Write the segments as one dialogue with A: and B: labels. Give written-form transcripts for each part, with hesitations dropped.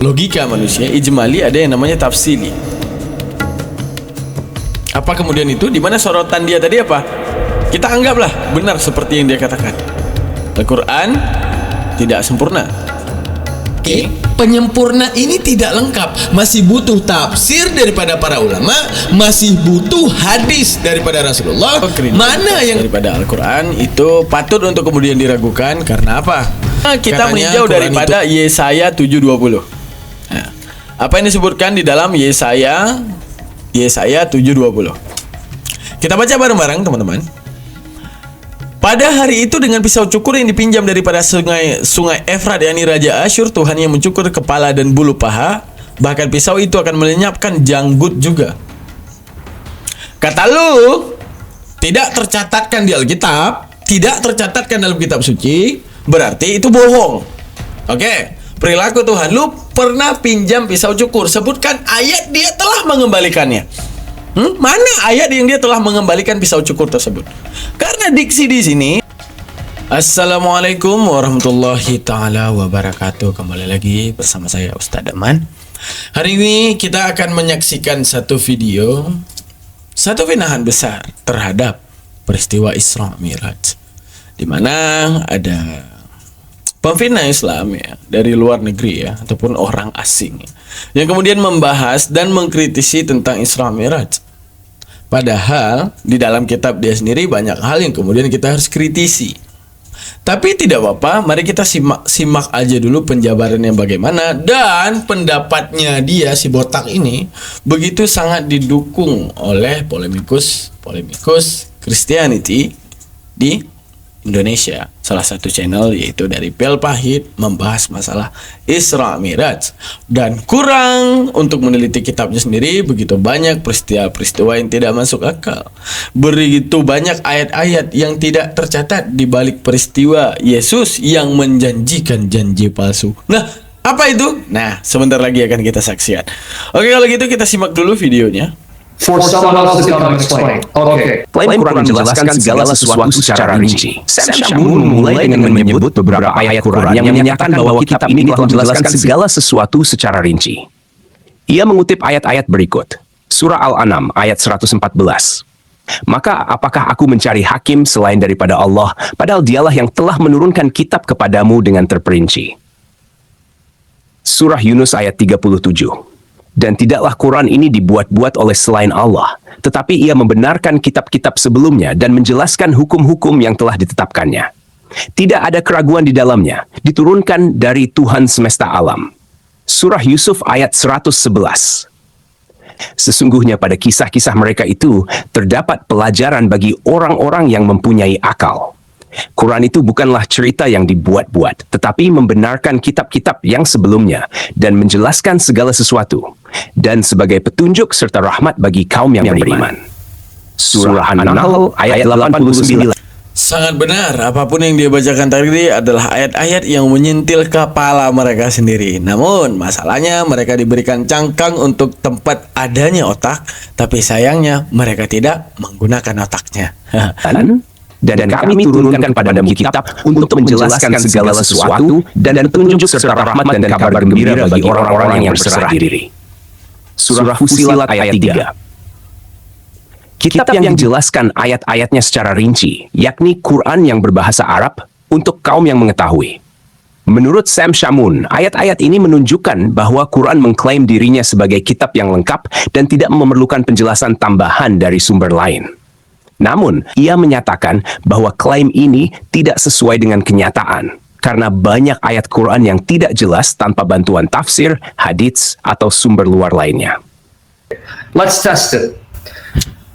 A: Logika manusia ijmali, ada yang namanya tafsili. Apa kemudian itu? Di mana sorotan dia tadi apa? Kita anggaplah benar seperti yang dia katakan. Al-Quran tidak sempurna.
B: Penyempurna ini tidak lengkap, masih butuh tafsir daripada para ulama, masih butuh hadis daripada Rasulullah. Mana yang
A: daripada Al-Quran itu patut untuk kemudian diragukan karena apa? Kita meninjau daripada Yesaya 7:20. Nah, apa yang disebutkan di dalam Yesaya 7:20? Kita baca bareng-bareng teman-teman. Pada hari itu dengan pisau cukur yang dipinjam daripada sungai Efrat, yakni Raja Asyur, Tuhan yang mencukur kepala dan bulu paha, bahkan pisau itu akan melenyapkan janggut juga. Kata lu, tidak tercatatkan di Alkitab, tidak tercatatkan dalam kitab suci, berarti itu bohong. Oke, perilaku Tuhan. Lu pernah pinjam pisau cukur, sebutkan ayat dia telah mengembalikannya. Mana ayat yang dia telah mengembalikan pisau cukur tersebut? Karena diksi di sini. Assalamualaikum warahmatullahi taala wabarakatuh. Kembali lagi bersama saya Ustadz Aman. Hari ini kita akan menyaksikan satu video, satu finahan besar terhadap peristiwa Isra Mi'raj, di mana ada pemfitnah Islam ya, dari luar negeri ya, ataupun orang asing ya, yang kemudian membahas dan mengkritisi tentang Isra Mi'raj. Padahal di dalam kitab dia sendiri banyak hal yang kemudian kita harus kritisi. Tapi tidak apa-apa, mari kita simak aja dulu penjabarannya bagaimana. Dan pendapatnya dia, si botak ini, begitu sangat didukung oleh polemikus Christianity di Indonesia. Salah satu channel yaitu dari Pel Pahit membahas masalah Isra Mi'raj. Dan kurang untuk meneliti kitabnya sendiri, begitu banyak peristiwa-peristiwa yang tidak masuk akal. Begitu banyak ayat-ayat yang tidak tercatat di balik peristiwa Yesus yang menjanjikan janji palsu. Nah, apa itu? Nah, sebentar lagi akan kita saksikan. Oke, kalau gitu kita simak dulu videonya.
C: For someone else to come and explain. Okay.
D: Klaim Quran menjelaskan segala sesuatu secara rinci. Sam Shamoun memulai dengan menyebut beberapa ayat Quran yang menyatakan bahwa kitab ini telah menjelaskan segala sesuatu secara rinci. Ia mengutip ayat-ayat berikut. Surah Al-An'am ayat 114. Maka apakah aku mencari hakim selain daripada Allah, padahal dialah yang telah menurunkan kitab kepadamu dengan terperinci. Surah Yunus ayat 37. Dan tidaklah Quran ini dibuat-buat oleh selain Allah, tetapi ia membenarkan kitab-kitab sebelumnya dan menjelaskan hukum-hukum yang telah ditetapkannya. Tidak ada keraguan di dalamnya, diturunkan dari Tuhan semesta alam. Surah Yusuf ayat 111. Sesungguhnya pada kisah-kisah mereka itu terdapat pelajaran bagi orang-orang yang mempunyai akal. Quran itu bukanlah cerita yang dibuat-buat, tetapi membenarkan kitab-kitab yang sebelumnya dan menjelaskan segala sesuatu, dan sebagai petunjuk serta rahmat bagi kaum yang beriman. Surah An-Nahl ayat 89.
A: Sangat benar, apapun yang dia bacakan tadi adalah ayat-ayat yang menyentil kepala mereka sendiri. Namun masalahnya mereka diberikan cangkang untuk tempat adanya otak, tapi sayangnya mereka tidak menggunakan otaknya.
D: Dan kami turunkan padamu kitab untuk menjelaskan segala sesuatu dan petunjuk serta rahmat dan kabar gembira bagi orang-orang yang berserah diri. Surah Fussilat ayat 3. Kitab yang dijelaskan ayat-ayatnya secara rinci, yakni Quran yang berbahasa Arab untuk kaum yang mengetahui. Menurut Sam Shamoun, ayat-ayat ini menunjukkan bahwa Quran mengklaim dirinya sebagai kitab yang lengkap dan tidak memerlukan penjelasan tambahan dari sumber lain. Namun, ia menyatakan bahwa klaim ini tidak sesuai dengan kenyataan, karena banyak ayat Quran yang tidak jelas tanpa bantuan tafsir, hadits, atau sumber luar lainnya.
C: Let's test it.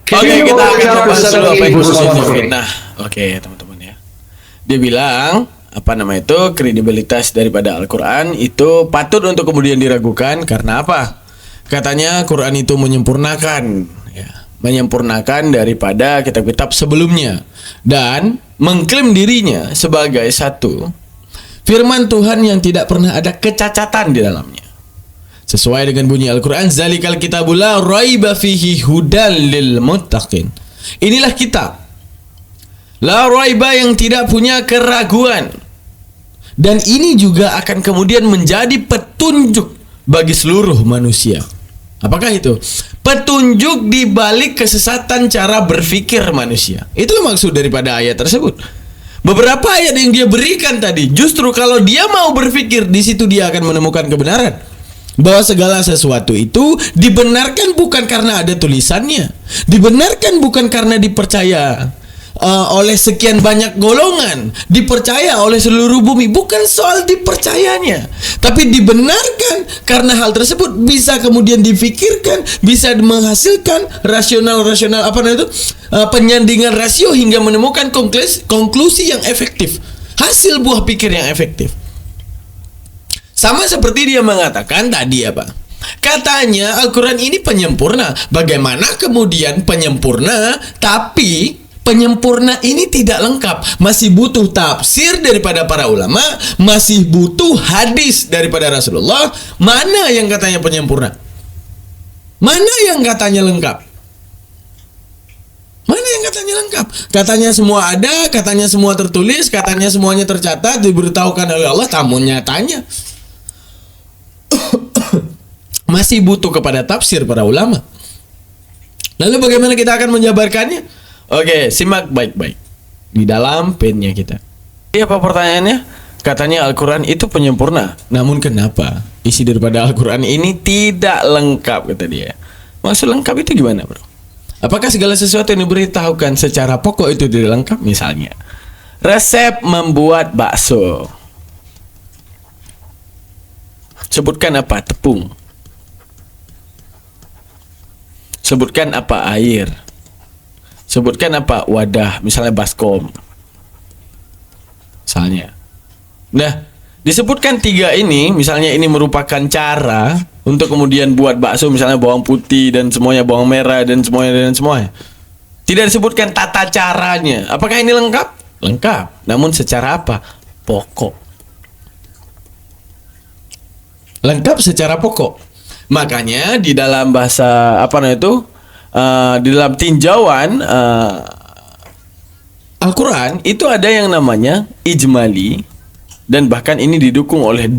A: Oke, kita akan bahas dulu apa yang khususnya fitnah. Oke, teman-teman ya. Dia bilang, kredibilitas daripada Al-Quran itu patut untuk kemudian diragukan, karena apa? Katanya Quran itu menyempurnakan daripada kitab-kitab sebelumnya dan mengklaim dirinya sebagai satu firman Tuhan yang tidak pernah ada kecacatan di dalamnya. Sesuai dengan bunyi Al-Quran, zalikal kitabul la raiba fihi hudal lil muttaqin. Inilah kitab la raiba yang tidak punya keraguan, dan ini juga akan kemudian menjadi petunjuk
B: bagi seluruh manusia. Apakah itu? Petunjuk di balik kesesatan cara berpikir manusia. Itulah maksud daripada ayat tersebut. Beberapa ayat yang dia berikan tadi, justru kalau dia mau berpikir, di situ dia akan menemukan kebenaran. Bahwa segala sesuatu itu dibenarkan bukan karena ada tulisannya, dibenarkan bukan karena dipercaya oleh sekian banyak golongan, dipercaya oleh seluruh bumi. Bukan soal dipercayanya, tapi dibenarkan karena hal tersebut bisa kemudian difikirkan, bisa menghasilkan rasional penyandingan rasio hingga menemukan konklusi yang efektif, hasil buah pikir yang efektif. Sama seperti dia mengatakan tadi apa? Katanya Al-Quran ini penyempurna. Bagaimana kemudian penyempurna, tapi penyempurna ini tidak lengkap, masih butuh tafsir daripada para ulama, masih butuh hadis daripada Rasulullah. Mana yang katanya penyempurna? Mana yang katanya lengkap? Mana yang katanya lengkap? Katanya semua ada, katanya semua tertulis, katanya semuanya tercatat, diberitahukan oleh Allah. Namun nyatanya masih butuh kepada tafsir para ulama. Lalu bagaimana kita akan menjabarkannya? Oke, simak baik-baik di dalam pennya kita. Apa pertanyaannya? Katanya Al-Quran itu penyempurna. Namun kenapa isi daripada Al-Quran ini tidak lengkap, kata dia. Maksud lengkap itu gimana, bro? Apakah segala sesuatu yang diberitahukan secara pokok itu tidak lengkap? Misalnya resep membuat bakso, sebutkan apa? Tepung. Sebutkan apa? Air. Sebutkan apa? Wadah, misalnya baskom. Misalnya. Nah, disebutkan 3 ini, misalnya ini merupakan cara untuk kemudian buat bakso, misalnya bawang putih dan semuanya, bawang merah dan semuanya. Tidak disebutkan tata caranya. Apakah ini lengkap? Lengkap. Namun secara apa? Pokok. Lengkap secara pokok. Makanya di dalam bahasa di dalam tinjauan Al-Quran itu ada yang namanya ijmali, dan bahkan ini didukung oleh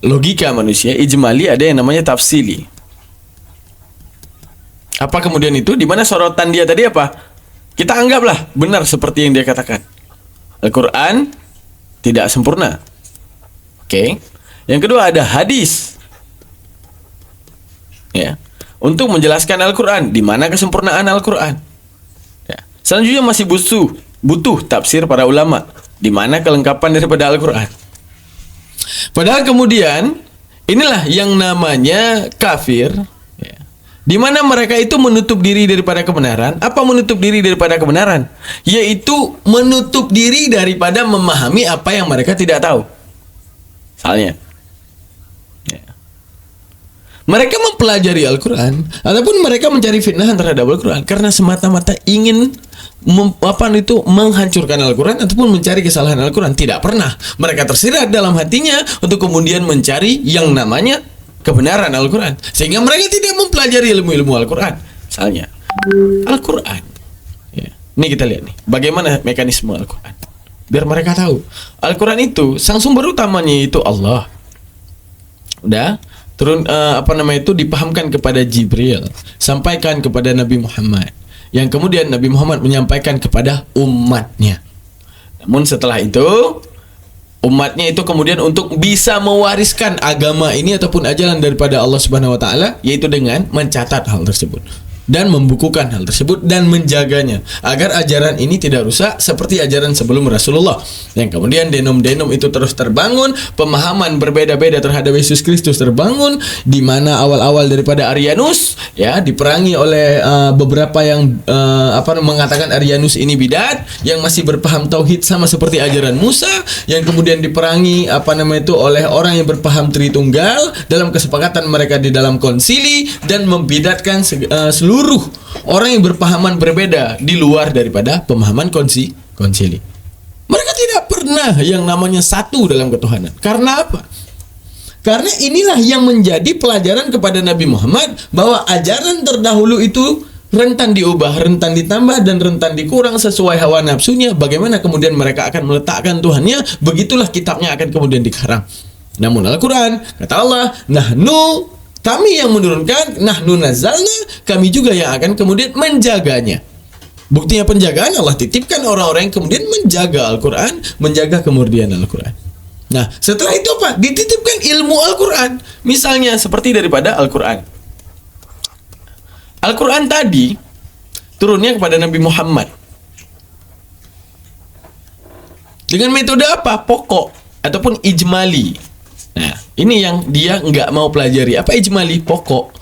B: logika manusia. Ijmali, ada yang namanya tafsili. Apa kemudian itu? Di mana sorotan dia tadi apa? Kita anggaplah benar seperti yang dia katakan. Al-Quran tidak sempurna. Oke. Yang kedua ada hadis. Ya. Untuk menjelaskan Al-Quran, di mana kesempurnaan Al-Quran. Ya. Selanjutnya masih butuh tafsir para ulama, di mana kelengkapan daripada Al-Quran. Padahal kemudian inilah yang namanya kafir, ya. Di mana mereka itu menutup diri daripada kebenaran. Apa menutup diri daripada kebenaran? Yaitu menutup diri daripada memahami apa yang mereka tidak tahu. Misalnya, mereka mempelajari Al-Quran ataupun mereka mencari fitnahan terhadap Al-Quran karena semata-mata ingin menghancurkan Al-Quran ataupun mencari kesalahan Al-Quran. Tidak pernah mereka tersirat dalam hatinya untuk kemudian mencari yang namanya kebenaran Al-Quran, sehingga mereka tidak mempelajari ilmu-ilmu Al-Quran. Misalnya Al-Quran, ya. Ini kita lihat nih bagaimana mekanisme Al-Quran, biar mereka tahu Al-Quran itu sang sumber utamanya itu Allah. Udah dipahamkan kepada Jibril, sampaikan kepada Nabi Muhammad, yang kemudian Nabi Muhammad menyampaikan kepada umatnya. Namun setelah itu umatnya itu kemudian untuk bisa mewariskan agama ini ataupun ajaran daripada Allah Subhanahu wa taala, yaitu dengan mencatat hal tersebut dan membukukan hal tersebut dan menjaganya agar ajaran ini tidak rusak seperti ajaran sebelum Rasulullah. Yang kemudian denom-denom itu terus terbangun, pemahaman berbeda-beda terhadap Yesus Kristus terbangun, di mana awal-awal daripada Arianus ya diperangi oleh beberapa yang mengatakan Arianus ini bidat, yang masih berpaham tauhid sama seperti ajaran Musa, yang kemudian diperangi oleh orang yang berpaham Tritunggal dalam kesepakatan mereka di dalam konsili dan membidatkan seluruh orang yang berpahaman berbeda di luar daripada pemahaman konsili. Mereka tidak pernah yang namanya satu dalam ketuhanan. Karena apa? Karena inilah yang menjadi pelajaran kepada Nabi Muhammad, bahwa ajaran terdahulu itu rentan diubah, rentan ditambah, dan rentan dikurang sesuai hawa nafsunya. Bagaimana kemudian mereka akan meletakkan Tuhannya, begitulah kitabnya akan kemudian dikarang. Namun Al-Quran, kata Allah, kami yang menurunkan, nahnu nazzalna, kami juga yang akan kemudian menjaganya. Buktinya penjagaan Allah titipkan orang-orang yang kemudian menjaga Al-Quran, menjaga kemurnian Al-Quran. Nah, setelah itu apa? Dititipkan ilmu Al-Quran. Misalnya seperti daripada Al-Quran. Al-Quran tadi turunnya kepada Nabi Muhammad. Dengan metode apa? Pokok ataupun ijmali. Nah, ini yang dia nggak mau pelajari. Apa ijmali? Pokok.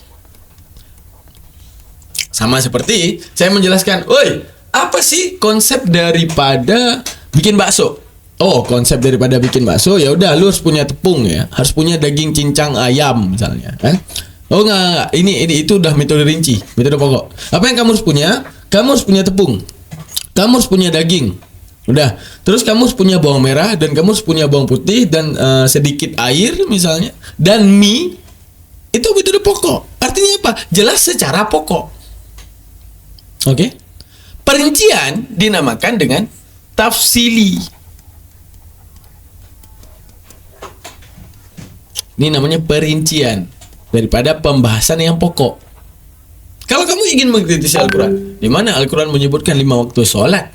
B: Sama seperti saya menjelaskan, apa sih konsep daripada bikin bakso? Oh, konsep daripada bikin bakso, ya udah lu harus punya tepung ya, harus punya daging cincang ayam misalnya, kan? Oh enggak. Ini itu udah metode rinci, metode pokok. Apa yang kamu harus punya? Kamu harus punya tepung. Kamu harus punya daging. Udah. Terus kamu harus punya bawang merah dan kamu harus punya bawang putih dan sedikit air misalnya dan mie. Itu metode pokok. Artinya apa? Jelas secara pokok. Oke? Perincian dinamakan dengan tafsili. Ini namanya perincian daripada pembahasan yang pokok. Kalau kamu ingin mengkritisi Al-Quran, di mana Al-Quran menyebutkan 5 waktu sholat?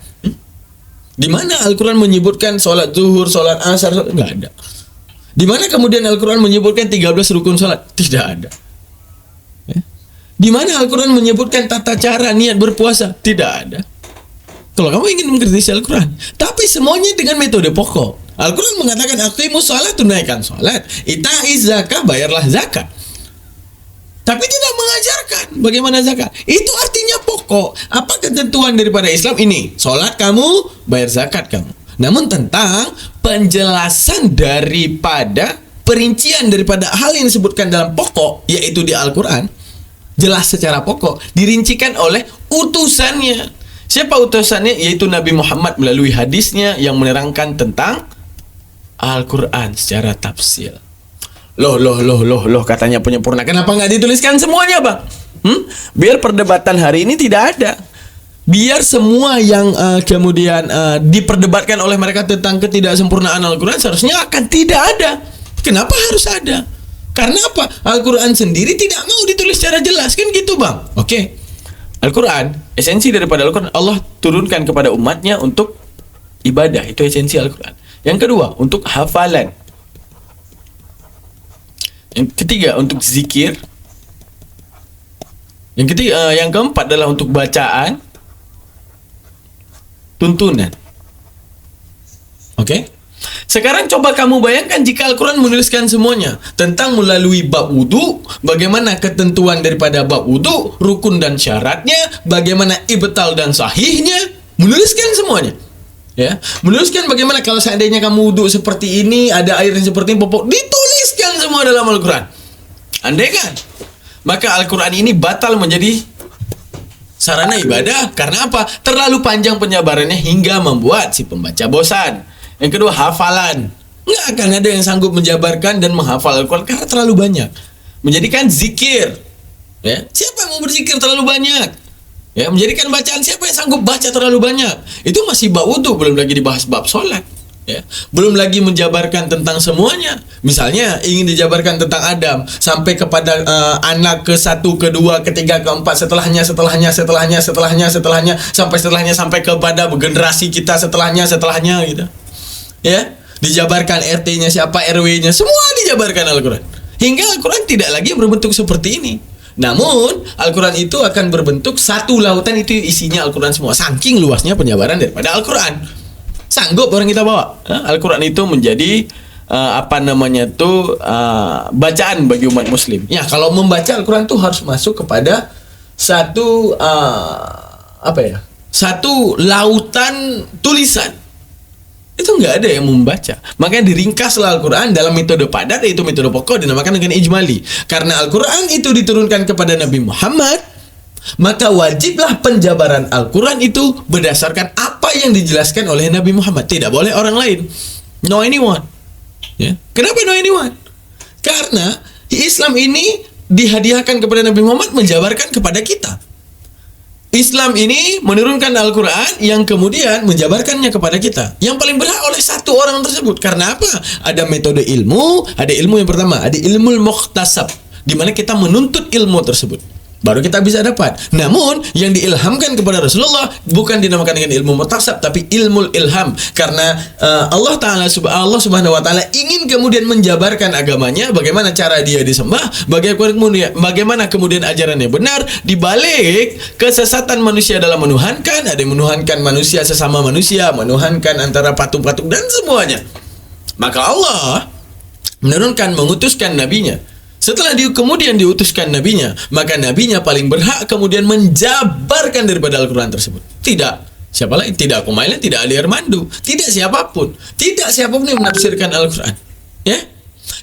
B: Di mana Al-Quran menyebutkan sholat zuhur, sholat asar? Nggak ada. Di mana kemudian Al-Quran menyebutkan 13 rukun sholat? Tidak ada. Ya. Di mana Al-Quran menyebutkan tata cara niat berpuasa? Tidak ada. Kalau kamu ingin mengkritisi Al-Quran, tapi semuanya dengan metode pokok. Al-Quran mengatakan aqimus sholat, tunaikan sholat, ita'iz zakah, bayarlah zakat. Tapi tidak mengajarkan bagaimana zakat. Itu artinya pokok. Apa ketentuan daripada Islam ini? Sholat kamu, bayar zakat kamu. Namun tentang penjelasan daripada perincian daripada hal yang disebutkan dalam pokok, yaitu di Al-Quran, jelas secara pokok, dirincikan oleh utusannya. Siapa utusannya? Yaitu Nabi Muhammad melalui hadisnya yang menerangkan tentang Al-Quran secara tafsil. Loh, katanya penyempurna. Kenapa nggak dituliskan semuanya, Bang? Biar perdebatan hari ini tidak ada. Biar semua yang kemudian diperdebatkan oleh mereka tentang ketidaksempurnaan Al-Quran seharusnya akan tidak ada. Kenapa harus ada? Karena apa? Al-Quran sendiri tidak mau ditulis secara jelas, kan gitu, Bang? Oke. Al-Quran, esensi daripada Al-Quran, Allah turunkan kepada umatnya untuk ibadah. Itu esensi Al-Quran. Yang kedua, untuk hafalan. Yang ketiga, untuk zikir. Yang keempat adalah untuk bacaan, tuntunan. Oke? Sekarang coba kamu bayangkan jika Al-Quran menuliskan semuanya tentang melalui bab wudu, bagaimana ketentuan daripada bab wudu, rukun dan syaratnya, bagaimana ibtal dan sahihnya, menuliskan semuanya. Ya, menuliskan bagaimana kalau seandainya kamu wudu seperti ini, ada air yang seperti ini, popok, dituliskan semua dalam Al-Quran. Andai kan, maka Al-Quran ini batal menjadi sarana ibadah. Karena apa? Terlalu panjang penyabarannya hingga membuat si pembaca bosan. Yang kedua, hafalan. Nggak akan ada yang sanggup menjabarkan dan menghafal Al-Quran karena terlalu banyak. Menjadikan zikir. Ya, siapa yang mau berzikir terlalu banyak? Ya, menjadikan bacaan, siapa yang sanggup baca terlalu banyak? Itu masih bab wudu, belum lagi dibahas bab sholat. Ya, belum lagi menjabarkan tentang semuanya. Misalnya ingin dijabarkan tentang Adam sampai kepada anak ke-1, ke-2, ke-3, ke-4, setelahnya sampai kepada generasi kita setelahnya gitu. Ya, dijabarkan RT-nya siapa, RW-nya, semua dijabarkan Al-Quran. Hingga Al-Quran tidak lagi berbentuk seperti ini. Namun Al-Quran itu akan berbentuk satu lautan, itu isinya Al-Quran semua. Saking luasnya penjabaran daripada Al-Quran. Sanggup orang kita bawa Al-Quran itu menjadi bacaan bagi umat muslim. Ya, kalau membaca Al-Quran itu harus masuk kepada satu satu lautan tulisan. Itu nggak ada yang membaca. Makanya diringkaslah Al-Quran dalam metode padat, yaitu metode pokok, dinamakan dengan ijmali. Karena Al-Quran itu diturunkan kepada Nabi Muhammad, maka wajiblah penjabaran Al-Quran itu berdasarkan apa yang dijelaskan oleh Nabi Muhammad. Tidak boleh orang lain. No anyone. Ya. Kenapa no anyone? Karena Islam ini dihadiahkan kepada Nabi Muhammad, menjabarkan kepada kita. Islam ini menurunkan Al-Quran yang kemudian menjabarkannya kepada kita. Yang paling berhak oleh satu orang tersebut. Karena apa? Ada metode ilmu. Ada ilmu yang pertama, ada ilmu mukhtasab, di mana kita menuntut ilmu tersebut, baru kita bisa dapat. Namun yang diilhamkan kepada Rasulullah bukan dinamakan dengan ilmu mukhtasab, tapi ilmu ilham. Karena Allah Subhanahu wa taala ingin kemudian menjabarkan agamanya, bagaimana cara dia disembah, bagaimana kemudian ajarannya benar, dibalik kesesatan manusia dalam menuhankan. Ada yang menuhankan manusia sesama manusia, menuhankan antara patung-patung dan semuanya. Maka Allah mengutuskan nabinya. Setelah kemudian diutuskan nabinya, maka nabinya paling berhak kemudian menjabarkan daripada Al-Quran tersebut. Tidak siapa lain, tidak Kumaila, tidak Ali Armando, tidak siapapun yang menafsirkan Al-Quran. Ya,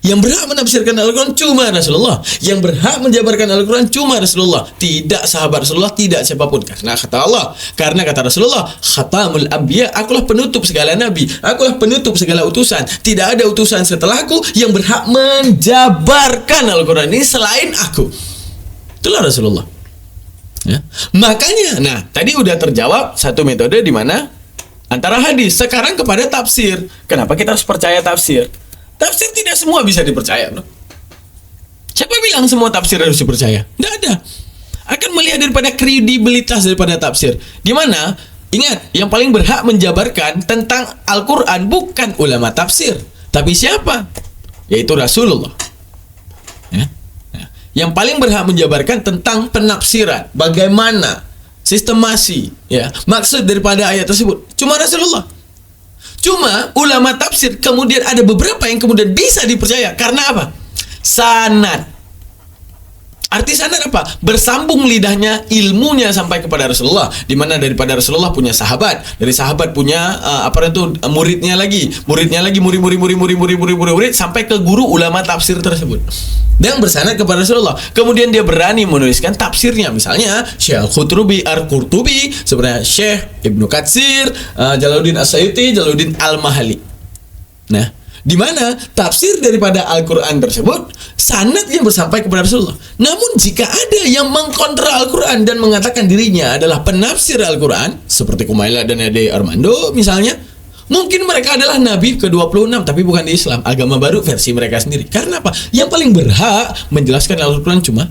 B: yang berhak menafsirkan Al-Quran cuma Rasulullah. Yang berhak menjabarkan Al-Quran cuma Rasulullah, tidak sahabat Rasulullah, tidak siapapun. Karena kata Allah, karena kata Rasulullah, khatamul anbiya, akulah penutup segala nabi, akulah penutup segala utusan. Tidak ada utusan setelahku yang berhak menjabarkan Al-Quran ini selain aku. Itulah Rasulullah. Ya. Makanya, nah tadi udah terjawab satu metode di mana antara hadis. Sekarang kepada tafsir. Kenapa kita harus percaya tafsir? Tafsir tidak semua bisa dipercaya, bro. Siapa bilang semua tafsir harus dipercaya? Tidak ada. Akan melihat daripada kredibilitas daripada tafsir. Di mana, ingat, yang paling berhak menjabarkan tentang Al-Quran bukan ulama tafsir, tapi siapa? Yaitu Rasulullah. Ya. Yang paling berhak menjabarkan tentang penafsiran, bagaimana sistemasi, ya, maksud daripada ayat tersebut, cuma Rasulullah. Cuma ulama tafsir kemudian ada beberapa yang kemudian bisa dipercaya. Karena apa? Sanad. Arti sanad apa? Bersambung lidahnya, ilmunya sampai kepada Rasulullah. Di mana daripada Rasulullah punya sahabat, dari sahabat punya muridnya lagi, murid sampai ke guru ulama tafsir tersebut. Dan bersanad kepada Rasulullah. Kemudian dia berani menuliskan tafsirnya. Misalnya Syekh Al-Qurtubi, sebenarnya Syekh Ibnu Katsir, Jalaluddin As-Sayuti, Jalaluddin Al-Mahali. Nah, di mana tafsir daripada Al-Quran tersebut sanadnya bersampai kepada Rasulullah. Namun jika ada yang mengkontra Al-Quran dan mengatakan dirinya adalah penafsir Al-Quran, seperti Kumaila dan Ade Armando misalnya, mungkin mereka adalah Nabi ke-26 tapi bukan di Islam, agama baru versi mereka sendiri. Karena apa? Yang paling berhak menjelaskan Al-Quran cuma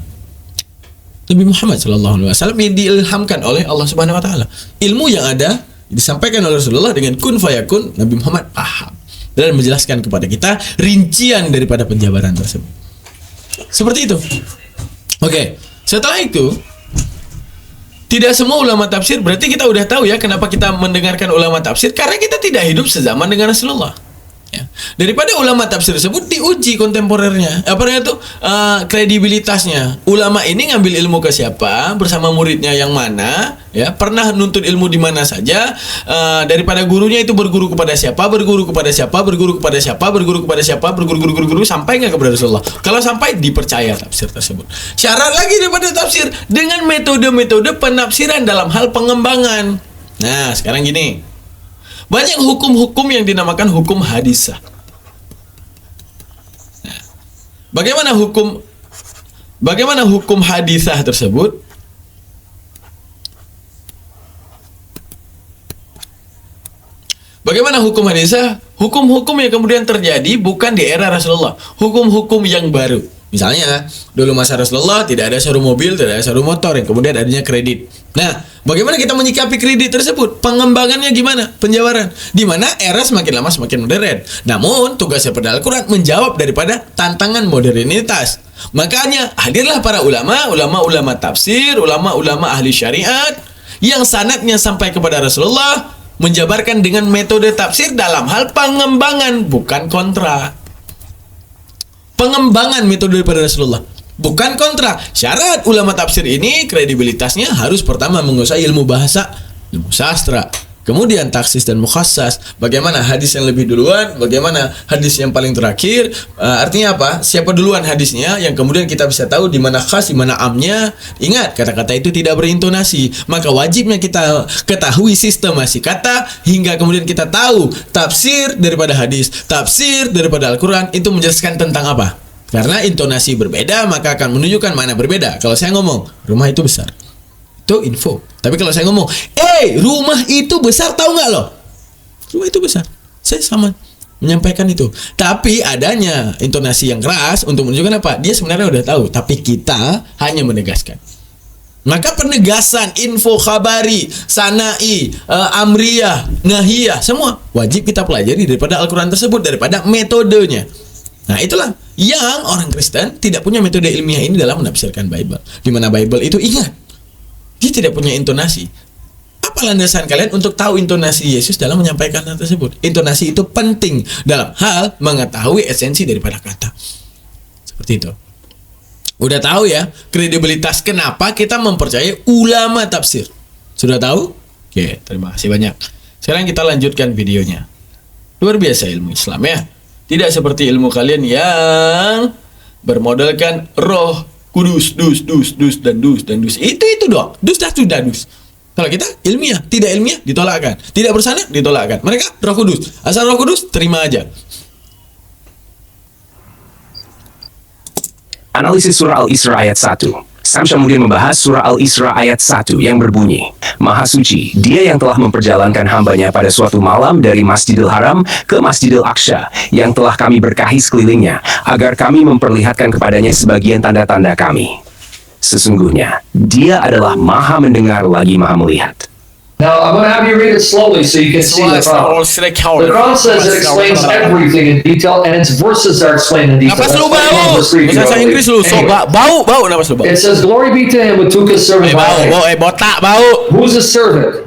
B: Nabi Muhammad SAW yang diilhamkan oleh Allah Subhanahu wa taala. Ilmu yang ada disampaikan oleh Rasulullah dengan kun fayakun, Nabi Muhammad paham dan menjelaskan kepada kita rincian daripada penjabaran tersebut. Seperti itu. Oke, setelah itu tidak semua ulama tafsir, berarti kita udah tahu ya kenapa kita mendengarkan ulama tafsir, karena kita tidak hidup sezaman dengan Rasulullah. Ya. Daripada ulama tafsir tersebut diuji kontemporernya, kredibilitasnya. Ulama ini ngambil ilmu ke siapa, bersama muridnya yang mana, ya, pernah nuntut ilmu di mana saja, daripada gurunya itu berguru kepada siapa, berguru kepada siapa, berguru kepada siapa, berguru kepada siapa, berguru sampai nggak kepada Rasulullah. Kalau sampai, dipercaya tafsir tersebut. Syarat lagi daripada tafsir dengan metode-metode penafsiran dalam hal pengembangan. Nah, sekarang gini. Banyak hukum-hukum yang dinamakan hukum hadisah. Nah, bagaimana hukum hadisah tersebut? Bagaimana hukum hadisah? Hukum-hukum yang kemudian terjadi bukan di era Rasulullah. Hukum-hukum yang baru. Misalnya, dulu masa Rasulullah tidak ada showroom mobil, tidak ada showroom motor, yang kemudian adanya kredit. Nah, bagaimana kita menyikapi kredit tersebut? Pengembangannya gimana? Penjabaran. Di mana era semakin lama semakin modern. Namun, tugasnya pada Al-Quran menjawab daripada tantangan modernitas. Makanya, hadirlah para ulama tafsir, ulama ahli syariat, yang sanadnya sampai kepada Rasulullah, menjabarkan dengan metode tafsir dalam hal pengembangan, bukan kontra. Pengembangan metode daripada Rasulullah, bukan kontra. Syarat ulama tafsir ini kredibilitasnya harus pertama menguasai ilmu bahasa, ilmu sastra, kemudian taksis dan mukhassas. Bagaimana hadis yang lebih duluan, bagaimana hadis yang paling terakhir. Artinya apa? Siapa duluan hadisnya, yang kemudian kita bisa tahu di mana khas, di mana amnya. Ingat, kata-kata itu tidak berintonasi. Maka wajibnya kita ketahui sistemasi kata hingga kemudian kita tahu tafsir daripada hadis, tafsir daripada Al-Quran itu menjelaskan tentang apa. Karena intonasi berbeda, maka akan menunjukkan mana berbeda. Kalau saya ngomong, rumah itu besar, itu Itu info. Tapi kalau saya ngomong, rumah itu besar, tahu nggak lo? Rumah itu besar. Saya sama menyampaikan itu. Tapi adanya intonasi yang keras untuk menunjukkan apa? Dia sebenarnya udah tahu, tapi kita hanya menegaskan. Maka penegasan info khabari, sanai, amriyah, nahiyah, semua wajib kita pelajari daripada Al-Quran tersebut, daripada metodenya. Nah, itulah yang orang Kristen tidak punya metode ilmiah ini dalam menafsirkan Bible. Di mana Bible itu, ingat, dia tidak punya intonasi. Apa landasan kalian untuk tahu intonasi Yesus dalam menyampaikan hal tersebut? Intonasi itu penting dalam hal mengetahui esensi daripada kata. Seperti itu. Udah tahu ya kredibilitas kenapa kita mempercayai ulama tafsir? Sudah tahu? Oke, terima kasih banyak. Sekarang kita lanjutkan videonya. Luar biasa ilmu Islam ya. Tidak seperti ilmu kalian yang bermodalkan roh kudus, dus, dan dus. Itu doang. Dus dah sudah dus. Kalau kita ilmiah, tidak ilmiah ditolakkan. Tidak bersana ditolakkan. Mereka Roh Kudus. Asal Roh Kudus terima aja.
D: Analisis surah Al-Isra ayat 1. Sam kemudian membahas surah Al-Isra ayat 1 yang berbunyi, Maha Suci, dia yang telah memperjalankan hambanya pada suatu malam dari Masjidil Haram ke Masjidil Aqsa, yang telah kami berkahi sekelilingnya, agar kami memperlihatkan kepadanya sebagian tanda-tanda kami. Sesungguhnya, dia adalah maha mendengar lagi maha melihat.
C: Now, I'm going to have you read it slowly so you can see the Quran. The Quran says it explains everything in detail, and its verses are explained in detail.
A: Napas lu bau. Bahasa Inggris lu, so bau napas lu bau.
C: It says, "Glory be to him who took his servant by the hand."
A: Botak bau.
C: Who's his servant?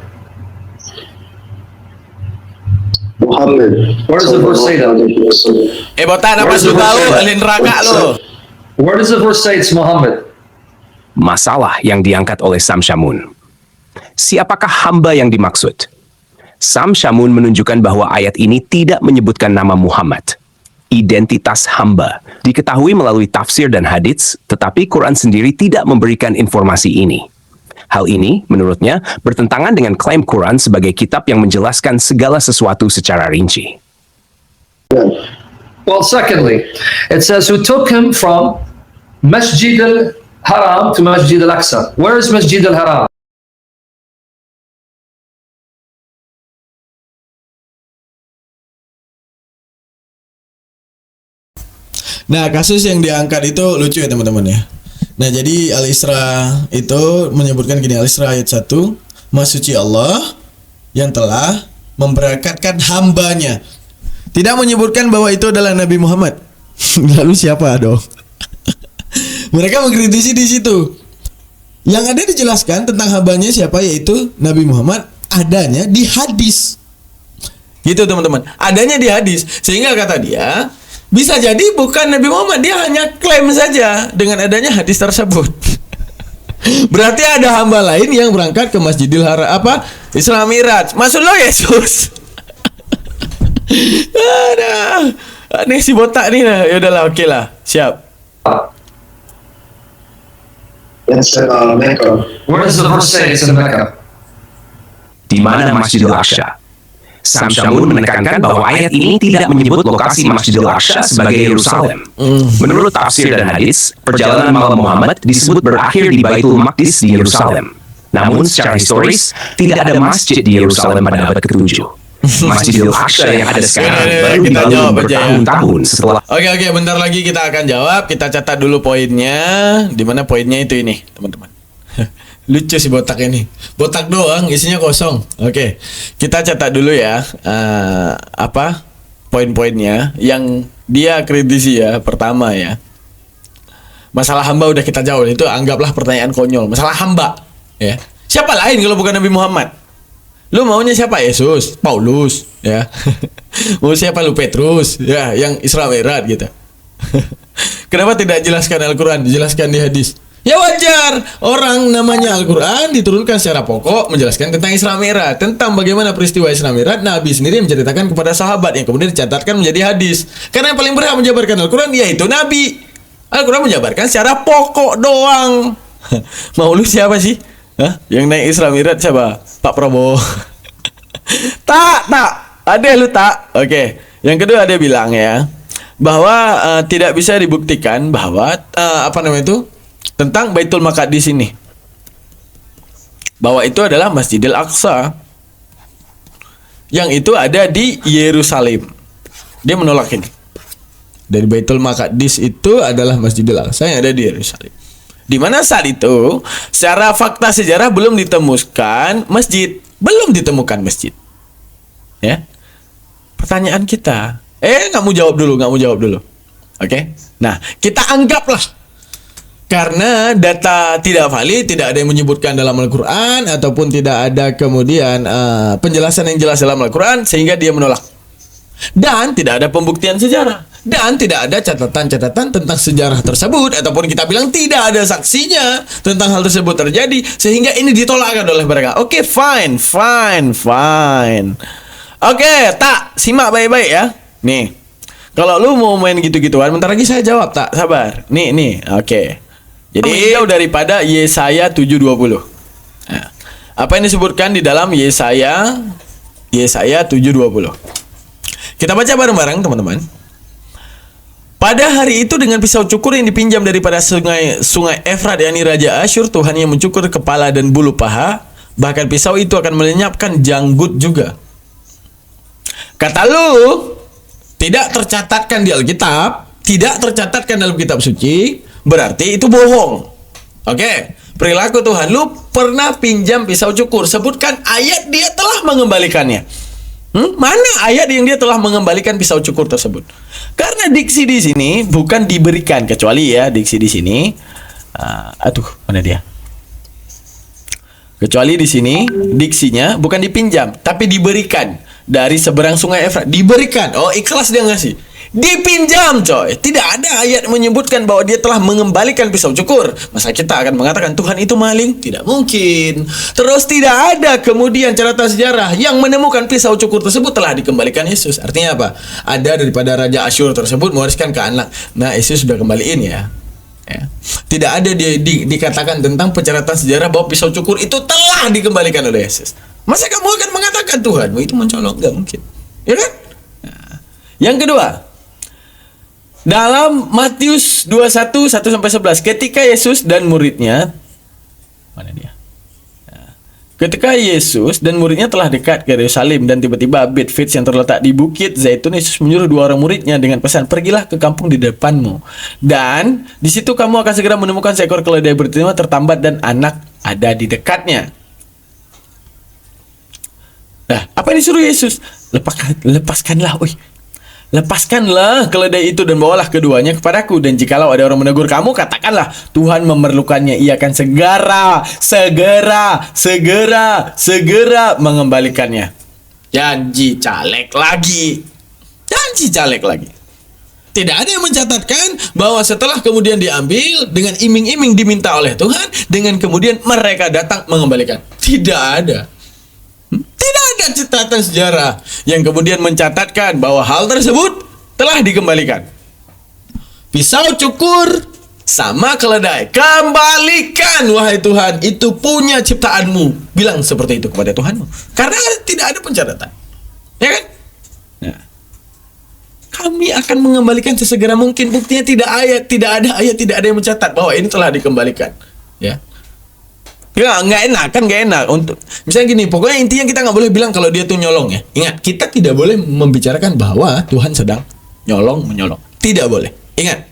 E: Muhammad.
C: Where does the verse say that?
A: Botak napas lu bau, alin neraka lu.
C: Where does the verse say it's Muhammad?
D: Masalah yang diangkat oleh Sam Shamoun. Siapakah hamba yang dimaksud? Sam Shamoun menunjukkan bahwa ayat ini tidak menyebutkan nama Muhammad. Identitas hamba diketahui melalui tafsir dan hadits, tetapi Quran sendiri tidak memberikan informasi ini. Hal ini, menurutnya, bertentangan dengan klaim Quran sebagai kitab yang menjelaskan segala sesuatu secara rinci.
C: Well, secondly, it says who took him from Masjid al-Haram to Masjid al-Aqsa. Where is Masjid al-Haram?
B: Nah, kasus yang diangkat itu lucu ya teman-teman ya. Nah, jadi Al-Isra itu menyebutkan gini, Al-Isra ayat 1, Maha Suci Allah yang telah memberangkatkan hambanya. Tidak menyebutkan bahwa itu adalah Nabi Muhammad. Lalu siapa dong? Mereka mengkritisi di situ. Yang ada dijelaskan tentang hambanya siapa, yaitu Nabi Muhammad, adanya di hadis.
A: Gitu teman-teman. Adanya di hadis. Sehingga kata dia, bisa jadi bukan Nabi Muhammad, dia hanya klaim saja dengan adanya hadis tersebut. Berarti ada hamba lain yang berangkat ke Masjidil Haram, Isra Miraj. Maksud lo Yesus? Ini si botak nih lah. Ya udahlah, oke lah. Siap.
E: It's Mecca.
C: Where does the verse say it's in Mecca?
D: Di mana Masjidil Aqsa? Sam Shamoun menekankan bahwa ayat ini tidak menyebut lokasi Masjidil Aqsa sebagai Yerusalem. Menurut tafsir dan hadis, perjalanan malam Muhammad disebut berakhir di Baitul Maqdis di Yerusalem. Namun secara historis, tidak ada masjid di Yerusalem pada abad ke-7. Masjidil Aqsa yang ada sekarang baru dibangun bertahun-tahun setelah.
A: Oke, bentar lagi kita akan jawab. Kita catat dulu poinnya. Di mana poinnya itu ini, teman-teman. Lucu sih botak ini. Botak doang, isinya kosong. Oke, kita catat dulu ya. Poin-poinnya yang dia kritisi ya. Pertama ya, masalah hamba udah kita jawab. Itu anggaplah pertanyaan konyol. Masalah hamba ya. Siapa lain kalau bukan Nabi Muhammad? Lu maunya siapa? Yesus, Paulus ya. Mau siapa lu? Petrus ya, yang Isra Mi'raj gitu. Kenapa tidak jelaskan Al-Quran, dijelaskan di hadis? Ya wajar, orang namanya Al-Quran diturunkan secara pokok menjelaskan tentang Isra Mi'raj, tentang bagaimana peristiwa Isra Mi'raj. Nabi sendiri menceritakan kepada sahabat yang kemudian dicatatkan menjadi hadis. Karena yang paling berhak menjabarkan Al-Quran yaitu Nabi. Al-Quran menjabarkan secara pokok doang. Mau lu siapa sih? Hah? Yang naik Isra Mi'raj siapa? Pak Prabowo. Tak. Ada lu tak? Oke. Yang kedua dia bilang ya, bahwa tidak bisa dibuktikan bahwa tentang Baitul Maqdis ini. bahwa itu adalah Masjidil Aqsa yang itu ada di Yerusalem. Dia menolak ini. Dari Baitul Maqdis itu adalah Masjidil Aqsa yang ada di Yerusalem. Di mana saat itu secara fakta sejarah belum ditemukan masjid, belum ditemukan masjid. Ya. Pertanyaan kita, nggak mau jawab dulu. Oke. Nah, kita anggaplah karena data tidak valid, tidak ada yang menyebutkan dalam Al-Quran ataupun tidak ada kemudian penjelasan yang jelas dalam Al-Quran sehingga dia menolak. Dan tidak ada pembuktian sejarah. Dan tidak ada catatan-catatan tentang sejarah tersebut ataupun kita bilang tidak ada saksinya tentang hal tersebut terjadi sehingga ini ditolakkan oleh mereka. Oke, fine. Oke, tak, simak baik-baik ya. Nih, kalau lu mau main gitu-gituan, bentar lagi saya jawab, tak, sabar. Nih, oke. Jadi jauh daripada Yesaya 7:20. Nah, apa yang disebutkan di dalam Yesaya 7:20? Kita baca bareng-bareng, teman-teman. Pada hari itu dengan pisau cukur yang dipinjam daripada sungai Efrat, yakni Raja Asyur, Tuhan yang mencukur kepala dan bulu paha, bahkan pisau itu akan melenyapkan janggut juga. Kata lu, tidak tercatatkan di Alkitab, tidak tercatatkan dalam kitab suci, berarti itu bohong. Oke, perilaku Tuhan. Lu pernah pinjam pisau cukur, sebutkan ayat dia telah mengembalikannya. Mana ayat yang dia telah mengembalikan pisau cukur tersebut? Karena diksi di sini bukan diberikan, kecuali ya diksi di sini. Mana dia? Kecuali di sini diksinya bukan dipinjam, tapi diberikan dari seberang sungai Efrat. Diberikan. Oh, ikhlas dia ngasih. Dipinjam, coy. Tidak ada ayat menyebutkan bahwa dia telah mengembalikan pisau cukur. Masa kita akan mengatakan Tuhan itu maling? Tidak mungkin. Terus tidak ada kemudian catatan sejarah yang menemukan pisau cukur tersebut telah dikembalikan Yesus. Artinya apa? Ada daripada Raja Asyur tersebut mewariskan ke anak. Nah, Yesus sudah kembaliin ya. Tidak ada dikatakan tentang pencatatan sejarah bahwa pisau cukur itu telah dikembalikan oleh Yesus. Masa kamu akan mengatakan Tuhan itu mencolok? Gak mungkin, ya kan? Nah, yang kedua, dalam Matius 21, 1-11, ketika Yesus dan muridnya, mana dia? Ketika Yesus dan muridnya telah dekat ke Yerusalem dan tiba-tiba Bethfage yang terletak di Bukit Zaitun, Yesus menyuruh 2 orang muridnya dengan pesan, pergilah ke kampung di depanmu, dan di situ kamu akan segera menemukan seekor keledai betina tertambat dan anak ada di dekatnya. Nah, apa yang disuruh Yesus? Lepaskanlah keledai itu dan bawalah keduanya kepadaku. Dan jikalau ada orang menegur kamu, katakanlah Tuhan memerlukannya. Ia akan segera mengembalikannya. Janji caleg lagi. Tidak ada yang mencatatkan bahwa setelah kemudian diambil dengan iming-iming diminta oleh Tuhan, dengan kemudian mereka datang mengembalikan. Tidak ada catatan sejarah yang kemudian mencatatkan bahwa hal tersebut telah dikembalikan. Pisau cukur sama keledai, kembalikan wahai Tuhan, itu punya ciptaanmu. Bilang seperti itu kepada Tuhanmu, karena tidak ada pencatatan, ya kan? Nah, kami akan mengembalikan sesegera mungkin. Buktinya tidak ada ayat yang mencatat bahwa ini telah dikembalikan, ya. Ya, nggak enak untuk misalnya gini. Pokoknya intinya kita nggak boleh bilang kalau dia tuh nyolong, ya. Ingat, kita tidak boleh membicarakan bahwa Tuhan sedang menyolong. Tidak boleh. Ingat.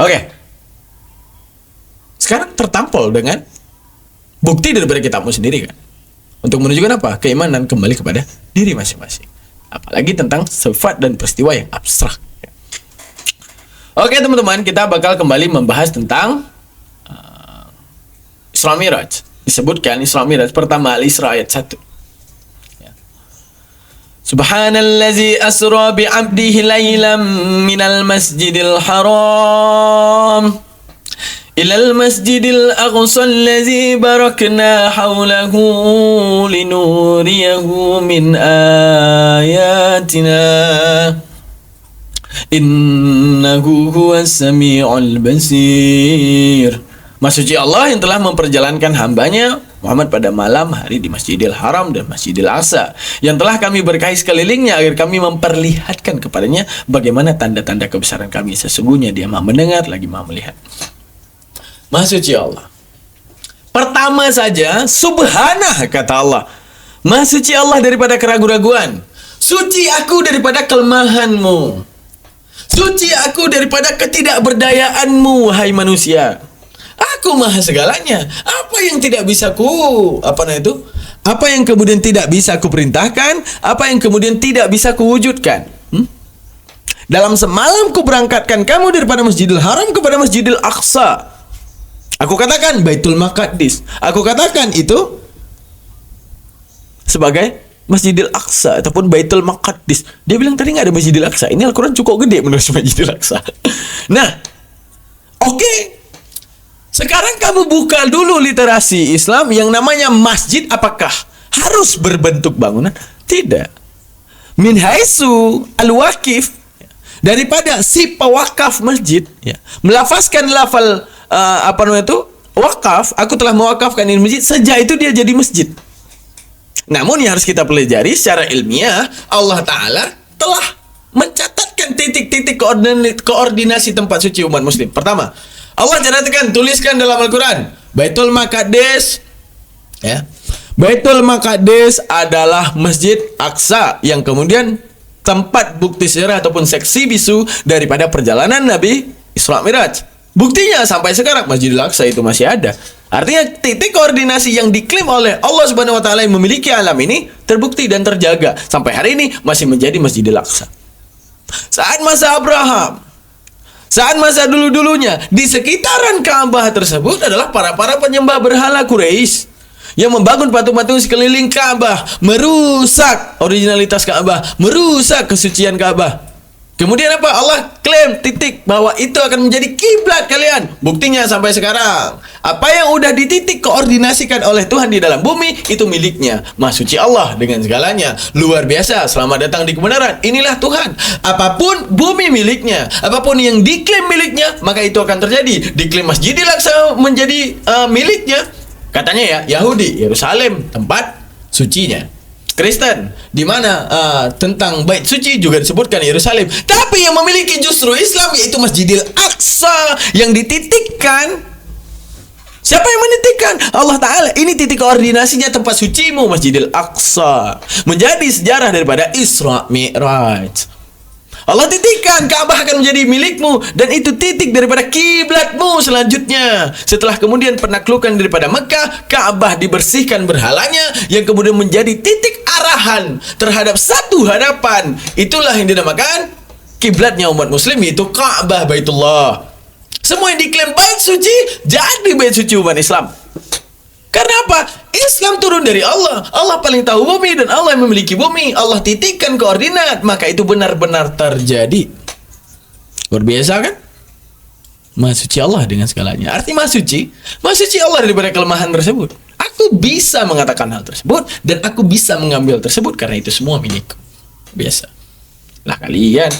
A: Oke. Sekarang tertampol dengan bukti daripada kitabmu sendiri, kan? Untuk menunjukkan apa? Keimanan kembali kepada diri masing-masing. Apalagi tentang sifat dan peristiwa yang abstrak. Oke, teman-teman, kita bakal kembali membahas tentang Isra Miraj. Disebutkan Isra Miraj pertama Al-Isra ayat 1. Ya. Subhanallazi asra bi'abdihi laylam minal masjidil haram ilal masjidil aqsa allazi barakna hawlahu linuriyahu min ayatina innahu huwas sami'ul basir. Maha suci Allah yang telah memperjalankan hambanya Muhammad pada malam hari di Masjidil Haram dan Masjidil Aqsa, yang telah kami berkahi sekelilingnya agar kami memperlihatkan kepadanya bagaimana tanda-tanda kebesaran kami. Sesungguhnya dia maha mendengar lagi maha melihat. Maha suci Allah.
B: pertama saja, subhanah kata Allah. Maha suci Allah daripada keraguan-raguan. Suci aku daripada kelemahanmu. Suci aku daripada ketidakberdayaanmu, wahai manusia. Aku maha segalanya. Apa yang tidak bisa apa yang kemudian tidak bisa kuperintahkan, apa yang kemudian tidak bisa kuwujudkan. Dalam semalam ku berangkatkan kamu daripada Masjidil Haram kepada Masjidil Aqsa. Aku katakan Baitul Maqdis. Aku katakan itu sebagai Masjidil Aqsa ataupun Baitul Maqdis. Dia bilang tadi nggak ada Masjidil Aqsa. Ini Al-Quran cukup gede menurut Masjidil Aqsa. Nah, oke. Sekarang kamu buka dulu literasi Islam yang namanya masjid. Apakah harus berbentuk bangunan? Tidak. Min haitsu al-waqif, daripada si pewakaf masjid, ya, melafazkan lafal wakaf. Aku telah mewakafkan ini masjid. Sejak itu dia jadi masjid. Namun yang harus kita pelajari secara ilmiah, Allah Ta'ala telah mencatatkan titik-titik koordinasi tempat suci umat muslim. Pertama, Allah catatkan, tuliskan dalam Al-Quran, Baitul Maqdis, ya, Baitul Maqdis adalah Masjid Aqsa, yang kemudian tempat bukti sejarah ataupun seksi bisu daripada perjalanan Nabi Isra Miraj. Buktinya sampai sekarang Masjidil Aqsa itu masih ada. Artinya titik koordinasi yang diklaim oleh Allah Subhanahu wa taala yang memiliki alam ini terbukti dan terjaga sampai hari ini masih menjadi Masjidil Aqsa. Saat masa Abraham, saat masa dulu-dulunya, di sekitaran Ka'bah tersebut adalah para penyembah berhala Quraisy yang membangun patung-patung sekeliling Ka'bah, merusak originalitas Ka'bah, merusak kesucian Ka'bah. Kemudian apa? Allah klaim titik bahwa itu akan menjadi kiblat kalian. Buktinya sampai sekarang. Apa yang udah dititik koordinasikan oleh Tuhan di dalam bumi itu miliknya. Maha suci Allah dengan segalanya. Luar biasa. Selamat datang di kebenaran. Inilah Tuhan. Apapun bumi miliknya, apapun yang diklaim miliknya, maka itu akan terjadi. Diklaim Masjidil Aqsa menjadi miliknya. Katanya ya, Yahudi, Yerusalem tempat sucinya. Kristen, di mana tentang bait suci juga disebutkan Yerusalem. Tapi yang memiliki justru Islam, yaitu Masjidil Aqsa yang dititikkan. Siapa yang menitikkan? Allah Ta'ala. Ini titik koordinasinya tempat sucimu, Masjidil Aqsa. Menjadi sejarah daripada Isra Mi'raj. Allah titikkan Ka'bah akan menjadi milikmu, dan itu titik daripada kiblatmu selanjutnya. Setelah kemudian penaklukan daripada Mekah, Ka'bah dibersihkan berhalanya yang kemudian menjadi titik arahan terhadap satu hadapan. Itulah yang dinamakan kiblatnya umat muslim, yaitu Ka'bah Baitullah. Semua yang diklaim bait suci jadi bait suci umat Islam. Karena apa? Islam turun dari Allah. Allah paling tahu bumi dan Allah yang memiliki bumi. Allah titikkan koordinat, maka itu benar-benar terjadi. Luar biasa kan? Maha suci Allah dengan segalanya. Arti maha suci Allah daripada kelemahan tersebut. Aku bisa mengatakan hal tersebut dan aku bisa mengambil tersebut karena itu semua milikku. Biasa. Lah kalian,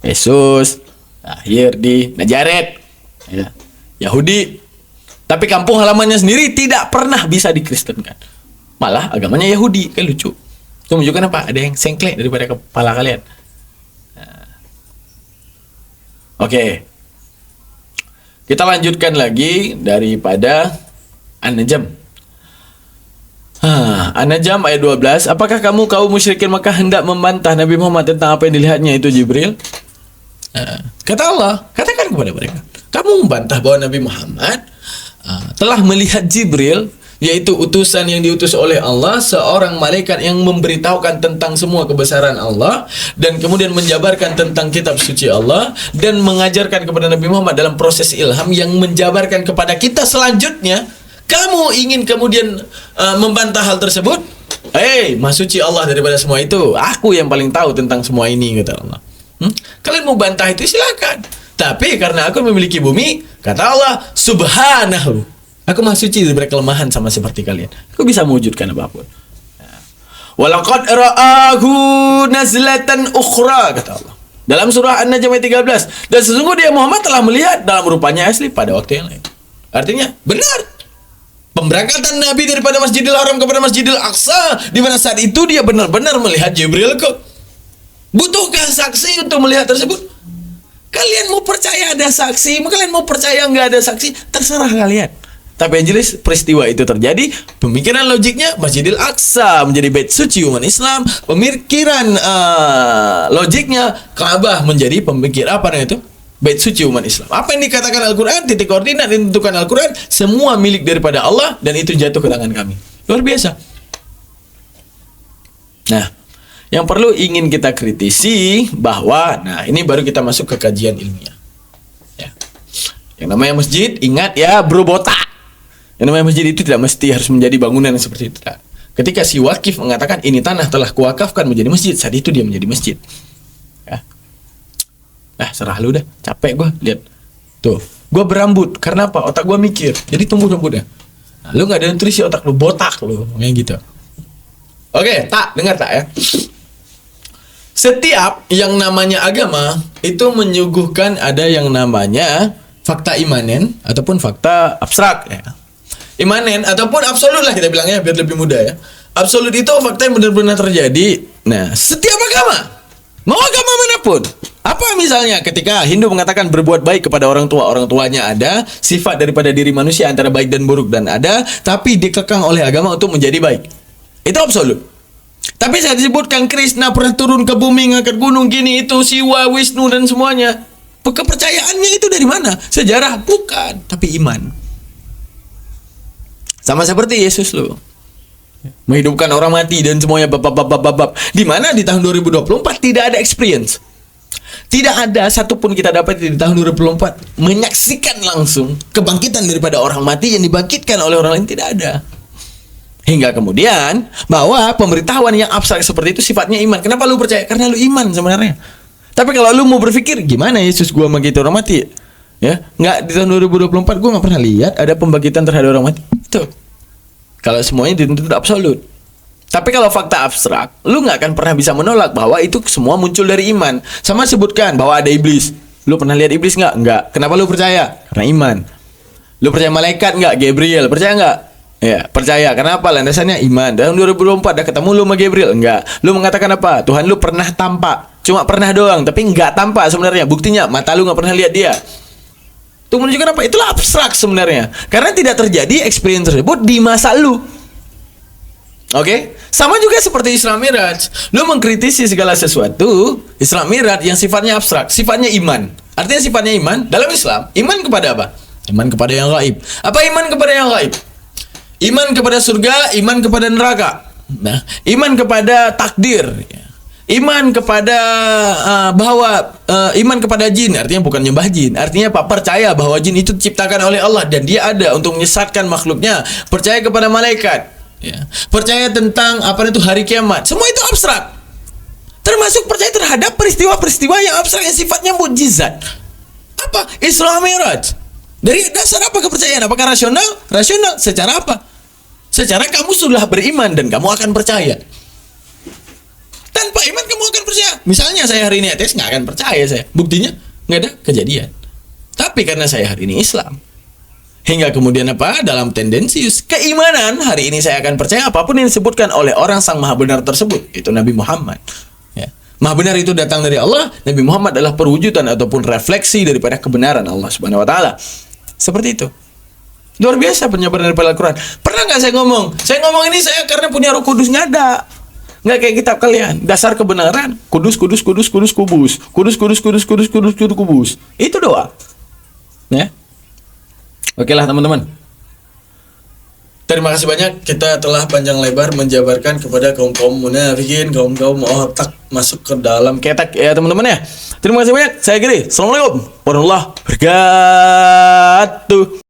B: Yesus lahir di Nazaret, ya, Yahudi, tapi kampung halamannya sendiri tidak pernah bisa dikristenkan. Malah agamanya Yahudi. Kan lucu. Itu menunjukkan apa? Ada yang sengklek daripada kepala kalian. Oke. Kita lanjutkan lagi daripada An-Najm. An-Najm ayat 12. Apakah kamu kaum musyrikin Makkah hendak membantah Nabi Muhammad tentang apa yang dilihatnya itu Jibril? Kata Allah, katakan kepada mereka, kamu membantah bahwa Nabi Muhammad telah melihat Jibril, yaitu utusan yang diutus oleh Allah, seorang malaikat yang memberitahukan tentang semua kebesaran Allah dan kemudian menjabarkan tentang kitab suci Allah dan mengajarkan kepada Nabi Muhammad dalam proses ilham yang menjabarkan kepada kita selanjutnya. Kamu ingin kemudian membantah hal tersebut? Maha suci Allah daripada semua itu. Aku yang paling tahu tentang semua ini, kata Allah. Kalian mau bantah itu silakan. Tapi karena aku memiliki bumi, kata Allah, subhanahu, aku maha suci daripada kelemahan sama seperti kalian. Aku bisa mewujudkan apapun. Walaqad ra'ahu nazlatan ukhra, kata Allah dalam surah An-Najm ayat 13. Dan sesungguhnya Muhammad telah melihat dalam rupanya asli pada waktu yang lain. Artinya benar pemberangkatan Nabi daripada Masjidil Haram kepada Masjidil Aqsa, di mana saat itu dia benar-benar melihat Jibril kok. Butuhkah saksi untuk melihat tersebut? Kalian mau percaya ada saksi, kalian mau percaya nggak ada saksi, terserah kalian. Tapi yang jelas peristiwa itu terjadi, pemikiran logiknya Masjidil Aqsa menjadi bait suci umat Islam, pemikiran logiknya Ka'bah menjadi itu bait suci umat Islam. Apa yang dikatakan Al-Quran, titik koordinat yang ditentukan Al-Quran, semua milik daripada Allah dan itu jatuh ke tangan kami. Luar biasa. Nah, yang perlu ingin kita kritisi bahwa, nah ini baru kita masuk ke kajian ilmiah. Ya. Yang namanya masjid, ingat ya bro botak. Yang namanya masjid itu tidak mesti harus menjadi bangunan yang seperti itu. Ketika si wakif mengatakan ini tanah telah kuwakafkan menjadi masjid, saat itu dia menjadi masjid. Ya. Serah lu dah, capek gue lihat. Tuh, gue berambut. Karena apa? Otak gue mikir. Jadi tumbuh rambutnya. Nah, lu nggak ada nutrisi otak lu, botak lu, kayak gitu. Oke, dengar ya. Setiap yang namanya agama itu menyuguhkan ada yang namanya fakta imanen ataupun fakta abstrak. Ya. Imanen ataupun absolut lah kita bilangnya biar lebih mudah ya. Absolut itu fakta yang benar-benar terjadi. Nah, setiap agama, mau agama manapun. Apa misalnya ketika Hindu mengatakan berbuat baik kepada orang tua, orang tuanya ada, sifat daripada diri manusia antara baik dan buruk dan ada, tapi dikekang oleh agama untuk menjadi baik. Itu absolut. Tapi saya disebutkan Krishna pernah turun ke bumi ngangkat gunung gini itu Siwa, Wisnu dan semuanya. Kepercayaannya itu dari mana? Sejarah? Bukan, tapi iman. Sama seperti Yesus loh. Menghidupkan orang mati dan semuanya bab. Di mana di tahun 2024 tidak ada experience. Tidak ada satupun kita dapat di tahun 2024 menyaksikan langsung kebangkitan daripada orang mati yang dibangkitkan oleh orang lain, tidak ada. Hingga kemudian bahwa pemberitahuan yang abstrak seperti itu sifatnya iman. Kenapa lu percaya? Karena lu iman sebenarnya. Tapi kalau lu mau berpikir gimana Yesus gua bangkit orang mati? Ya, nggak di tahun 2024 gua nggak pernah lihat ada pembangkitan terhadap orang mati. Itu. Kalau semuanya dituntut absolut. Tapi kalau fakta abstrak, lu nggak akan pernah bisa menolak bahwa itu semua muncul dari iman. Sama sebutkan bahwa ada iblis. Lu pernah lihat iblis nggak? Nggak. Kenapa lu percaya? Karena iman. Lu percaya malaikat nggak? Gabriel. Percaya nggak? Ya, percaya. Kenapa? Landasannya iman. Dalam 2024 dah ketemu lu sama Gabriel? Enggak. Lu mengatakan apa? Tuhan lu pernah tampak. Cuma pernah doang, tapi nggak tampak sebenarnya. Buktinya mata lu nggak pernah lihat dia. Itu menunjukkan apa? Itulah abstrak sebenarnya. Karena tidak terjadi experience tersebut di masa lu. Oke? Sama juga seperti Isra Miraj. Lu mengkritisi segala sesuatu Isra Miraj yang sifatnya abstrak, sifatnya iman. Artinya sifatnya iman dalam Islam. Iman kepada apa? Iman kepada yang gaib. Apa iman kepada yang gaib? Iman kepada surga, iman kepada neraka. Nah, iman kepada takdir. Iman kepada iman kepada jin, artinya bukan nyembah jin. Artinya apa? Percaya bahwa jin itu diciptakan oleh Allah dan dia ada untuk menyesatkan makhluknya. Percaya kepada malaikat. Ya. Percaya tentang itu hari kiamat. Semua itu abstrak. Termasuk percaya terhadap peristiwa-peristiwa yang abstrak yang sifatnya mukjizat. Apa? Isra Miraj. Dari dasar apa kepercayaan? Apakah rasional? Rasional. Secara apa? Secara kamu sudah beriman dan kamu akan percaya. Tanpa iman kamu akan percaya. Misalnya saya hari ini ateis, nggak akan percaya saya. Buktinya nggak ada kejadian. Tapi karena saya hari ini Islam, hingga kemudian apa? Dalam tendensius keimanan, hari ini saya akan percaya apapun yang disebutkan oleh orang sang maha benar tersebut, itu Nabi Muhammad. Ya. Maha benar itu datang dari Allah. Nabi Muhammad adalah perwujudan ataupun refleksi daripada kebenaran Allah Subhanahu Wa Taala. Seperti itu. Luar biasa penyebaran daripada Al-Quran. Pernah nggak saya ngomong? Saya ngomong ini saya karena punya Roh Kudus, nggak ada. Nggak kayak kitab kalian. Dasar kebenaran. Kudus, kubus. Kudus. Itu doa. Ya. Oke lah teman-teman. Terima kasih banyak. Kita telah panjang lebar menjabarkan kepada kaum-kaum munafikin, kaum-kaum otak masuk ke dalam ketek ya teman-teman ya. Terima kasih banyak. Saya Giri. Assalamualaikum warahmatullahi wabarakatuh.